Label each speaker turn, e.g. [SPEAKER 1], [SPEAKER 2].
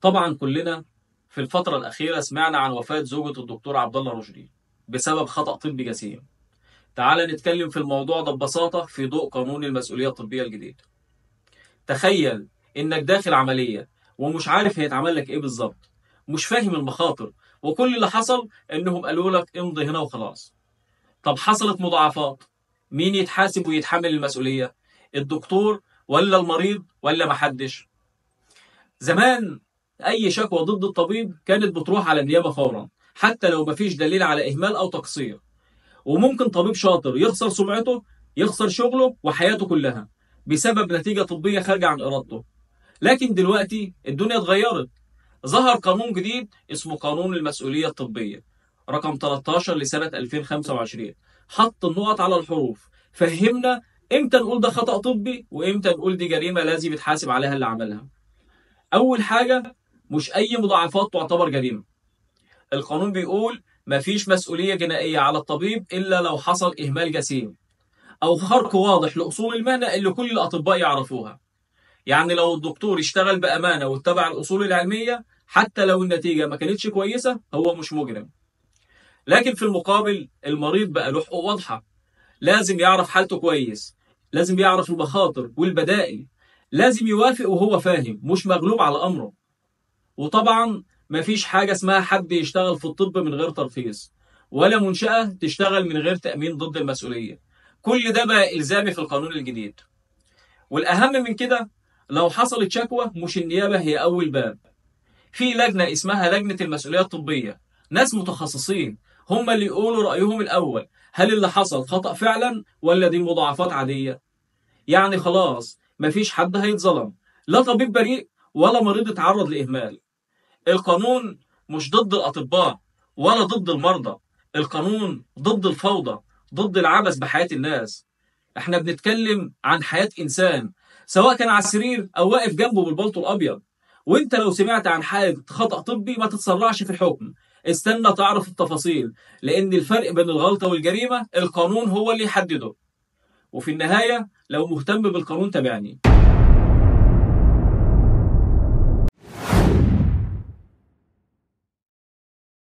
[SPEAKER 1] طبعا كلنا في الفترة الأخيرة سمعنا عن وفاة زوجة الدكتور عبد الله رشدي بسبب خطأ طبي جسيم. تعال نتكلم في الموضوع ده ببساطة في ضوء قانون المسؤولية الطبية الجديد. تخيل إنك داخل عملية ومش عارف هيتعمل لك إيه بالظبط، مش فاهم المخاطر، وكل اللي حصل إنهم قالوا لك امضي هنا وخلاص. طب حصلت مضاعفات، مين يتحاسب ويتحمل المسؤولية؟ الدكتور ولا المريض ولا محدش؟ زمان أي شكوى ضد الطبيب كانت بتروح على النيابة فورا، حتى لو مفيش دليل على إهمال أو تقصير. وممكن طبيب شاطر يخسر سمعته، يخسر شغله وحياته كلها بسبب نتيجة طبية خارجة عن إرادته. لكن دلوقتي الدنيا اتغيرت، ظهر قانون جديد اسمه قانون المسؤولية الطبية رقم 13 لسنة 2025. حط النقط على الحروف، فهمنا امتى نقول ده خطأ طبي وامتى نقول دي جريمة لازم يتحاسب عليها اللي عملها. أول حاجة، مش أي مضاعفات تعتبر جريمة. القانون بيقول مفيش مسؤولية جنائية على الطبيب إلا لو حصل إهمال جسيم أو خرق واضح لأصول المهنة اللي كل الأطباء يعرفوها. يعني لو الدكتور اشتغل بأمانة واتبع الأصول العلمية حتى لو النتيجة ما كانتش كويسة هو مش مجرم. لكن في المقابل المريض بقى له حقوق واضحة، لازم يعرف حالته كويس، لازم يعرف المخاطر والبدائل، لازم يوافق وهو فاهم مش مغلوب على أمره. وطبعا مفيش حاجة اسمها حد يشتغل في الطب من غير ترخيص، ولا منشأة تشتغل من غير تأمين ضد المسؤولية. كل ده بقى إلزامي في القانون الجديد. والأهم من كده، لو حصلت شكوى مش النيابة هي أول باب. في لجنة اسمها لجنة المسؤولية الطبية، ناس متخصصين هم اللي يقولوا رأيهم الأول، هل اللي حصل خطأ فعلا ولا دي مضاعفات عادية. يعني خلاص مفيش حد هيتظلم، لا طبيب بريء ولا مريض اتعرض لإهمال. القانون مش ضد الأطباء ولا ضد المرضى، القانون ضد الفوضى، ضد العبث بحياة الناس. احنا بنتكلم عن حياة إنسان، سواء كان على السرير أو واقف جنبه بالبلطو الأبيض. وانت لو سمعت عن حالة خطأ طبي ما تتسرعش في الحكم، استنى تعرف التفاصيل، لأن الفرق بين الغلطة والجريمة القانون هو اللي يحدده. وفي النهاية لو مهتم بالقانون تابعني.